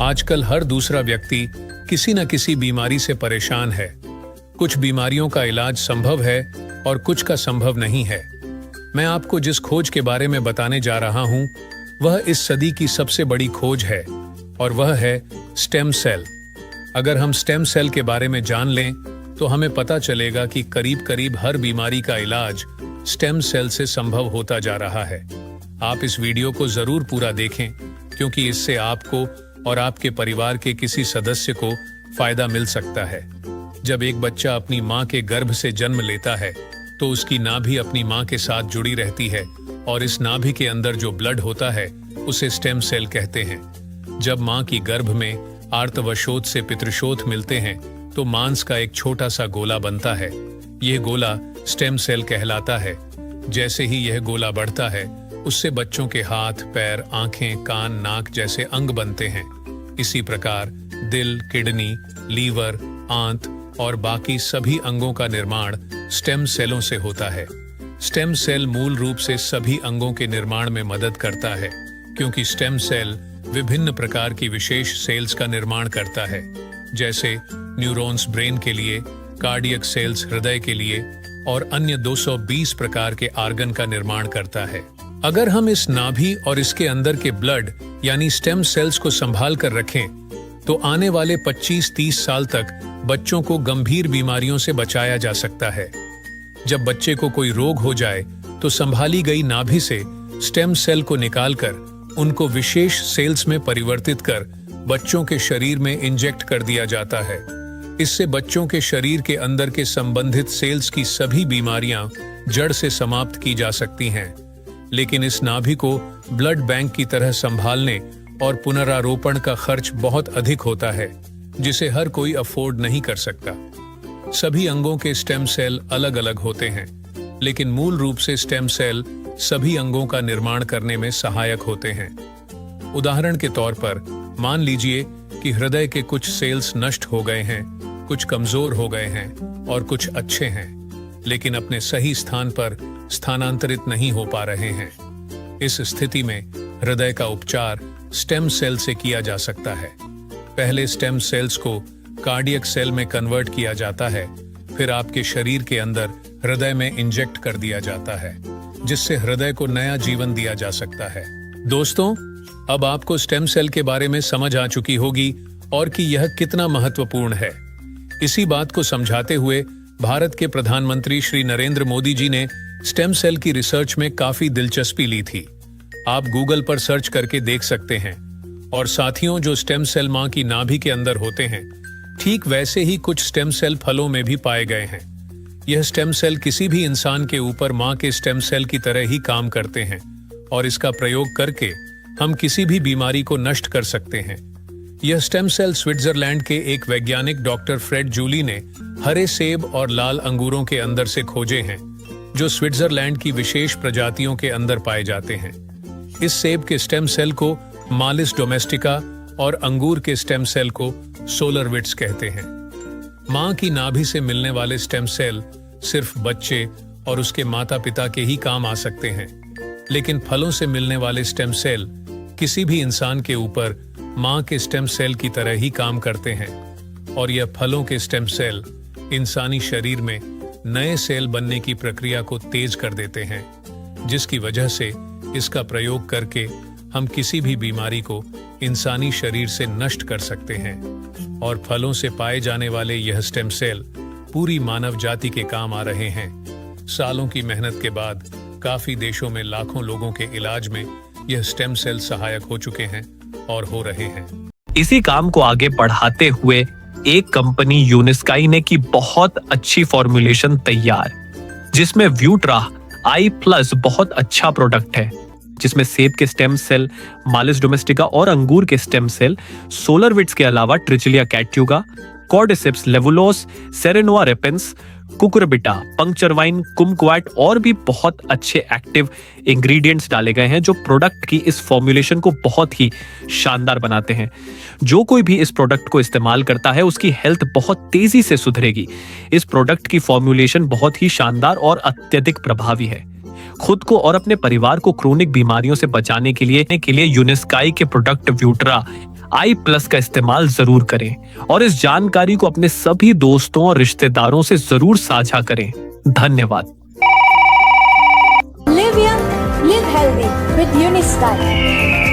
आजकल हर दूसरा व्यक्ति किसी न किसी बीमारी से परेशान है। कुछ बीमारियों का इलाज संभव है और कुछ का संभव नहीं है। मैं आपको जिस खोज के बारे में बताने जा रहा हूं, वह इस सदी की सबसे बड़ी खोज है और वह है स्टेम सेल। अगर हम स्टेम सेल के बारे में जान लें तो हमें पता चलेगा कि करीब करीब हर बीमारी का इलाज स्टेम सेल से संभव होता जा रहा है। आप इस वीडियो को जरूर पूरा देखें, क्योंकि इससे आपको और आपके परिवार के किसी सदस्य को फायदा मिल सकता है। जब एक बच्चा अपनी मां के गर्भ से जन्म लेता है तो उसकी नाभि अपनी मां के साथ जुड़ी रहती है और इस नाभि के अंदर जो ब्लड होता है उसे स्टेम सेल कहते हैं। जब मां की गर्भ में आर्तवशोथ से पितृशोथ मिलते हैं तो मांस का एक छोटा सा गोला बनता है। यह गोला स्टेम सेल कहलाता है। जैसे ही यह गोला बढ़ता है, उससे बच्चों के हाथ, पैर, आंखें, कान, नाक जैसे अंग बनते हैं। इसी प्रकार दिल, किडनी, लीवर, आंत और बाकी सभी अंगों का निर्माण स्टेम सेलों से होता है। स्टेम सेल मूल रूप से सभी अंगों के निर्माण में मदद करता है, क्योंकि स्टेम सेल विभिन्न प्रकार की विशेष सेल्स का निर्माण करता है, जैसे न्यूरॉन्स ब्रेन के लिए, कार्डियक सेल्स हृदय के लिए और अन्य 220 प्रकार के आर्गन का निर्माण करता है। अगर हम इस नाभि और इसके अंदर के ब्लड यानी स्टेम सेल्स को संभाल कर रखें तो आने वाले 25-30 साल तक बच्चों को गंभीर बीमारियों से बचाया जा सकता है। जब बच्चे को कोई रोग हो जाए तो संभाली गई नाभि से स्टेम सेल को निकालकर उनको विशेष सेल्स में परिवर्तित कर बच्चों के शरीर में इंजेक्ट कर दिया जाता है। इससे बच्चों के शरीर के अंदर के संबंधित सेल्स की सभी बीमारियां जड़ से समाप्त की जा सकती हैं। लेकिन इस नाभि को ब्लड बैंक की तरह संभालने और पुनरारोपण का खर्च बहुत अधिक होता है, जिसे हर कोई अफोर्ड नहीं कर सकता। सभी अंगों के स्टेम सेल अलग अलग होते हैं, लेकिन मूल रूप से स्टेम सेल सभी अंगों का निर्माण करने में सहायक होते हैं। उदाहरण के तौर पर मान लीजिए कि हृदय के कुछ सेल्स नष्ट हो गए हैं, कुछ कमजोर हो गए हैं और कुछ अच्छे हैं, लेकिन अपने सही स्थान पर स्थानांतरित नहीं हो पा रहे हैं। इस स्थिति में हृदय का उपचार स्टेम सेल से किया जा सकता है। पहले स्टेम सेल्स को कार्डियक सेल में कन्वर्ट किया जाता है, फिर आपके शरीर के अंदर हृदय में इंजेक्ट कर दिया जाता है, जिससे हृदय को नया जीवन दिया जा सकता है। दोस्तों, अब आपको स्टेम सेल के बारे में समझ आ चुकी होगी और कि यह कितना महत्वपूर्ण है। इसी बात को समझाते हुए भारत के प्रधानमंत्री श्री नरेंद्र मोदी जी ने स्टेम सेल की रिसर्च में काफी दिलचस्पी ली थी। आप गूगल पर सर्च करके देख सकते हैं। और साथियों, जो स्टेम सेल मां की नाभि के अंदर होते हैं, ठीक वैसे ही कुछ स्टेम सेल फलों में भी पाए गए हैं। यह स्टेम सेल किसी भी इंसान के ऊपर मां के स्टेम सेल की तरह ही काम करते हैं और इसका प्रयोग करके हम किसी भी बीमारी को नष्ट कर सकते हैं। यह स्टेम सेल स्विट्जरलैंड के एक वैज्ञानिक डॉक्टर फ्रेड जूली ने हरे सेब और लाल अंगूरों के अंदर से खोजे हैं, जो स्विट्जरलैंड की विशेष प्रजातियों के अंदर पाए जाते हैं। इस सेब के स्टेम सेल को मालिस डोमेस्टिका और अंगूर के स्टेम सेल को सोलरविट्स कहते हैं। मां की नाभि से मिलने वाले स्टेम सेल सिर्फ बच्चे और उसके माता पिता के ही काम आ सकते हैं, लेकिन फलों से मिलने वाले स्टेम सेल किसी भी इंसान के ऊपर मां के स्टेम सेल की तरह ही काम करते हैं और यह फलों के स्टेम सेल इंसानी शरीर में नए सेल बनने की प्रक्रिया को तेज कर देते हैं, जिसकी वजह से इसका प्रयोग करके हम किसी भी बीमारी को इंसानी शरीर से नष्ट कर सकते हैं। और फलों से पाए जाने वाले यह स्टेम सेल पूरी मानव जाति के काम आ रहे हैं। सालों की मेहनत के बाद काफी देशों में लाखों लोगों के इलाज में यह स्टेम सेल सहायक हो चुके हैं और हो रहे हैं। इसी काम को आगे बढ़ाते हुए एक कंपनी यूनिस्काई ने की बहुत अच्छी फॉर्मुलेशन तैयार, जिसमें व्यूट्रा i+ बहुत अच्छा प्रोडक्ट है, जिसमें सेब के स्टेम सेल, मालिस डोमेस्टिका और अंगूर के स्टेम सेल, सोलरविट्स के अलावा ट्रिचिलिया कैट्यूगा, कॉर्डिसेप्स लेवुलोस, सेरेनोआ रेपेंस, कुकुरबिटा, पंक्चरवाइन, कुमक्वाट और भी बहुत अच्छे एक्टिव इंग्रेडिएंट्स डाले गए हैं, जो प्रोडक्ट की इस फॉर्मुलेशन को बहुत ही शानदार बनाते हैं। जो कोई भी इस प्रोडक्ट को इस्तेमाल करता है उसकी हेल्थ बहुत तेजी से सुधरेगी। इस प्रोडक्ट की फॉर्मुलेशन बहुत ही शानदार और अत्यधिक प्रभावी है। खुद को और अपने परिवार को क्रोनिक बीमारियों से बचाने के लिए यूनिस्काई के प्रोडक्ट व्यूट्रा आई प्लस का इस्तेमाल जरूर करें और इस जानकारी को अपने सभी दोस्तों और रिश्तेदारों से जरूर साझा करें। धन्यवाद। Live young, live healthy with Unisky.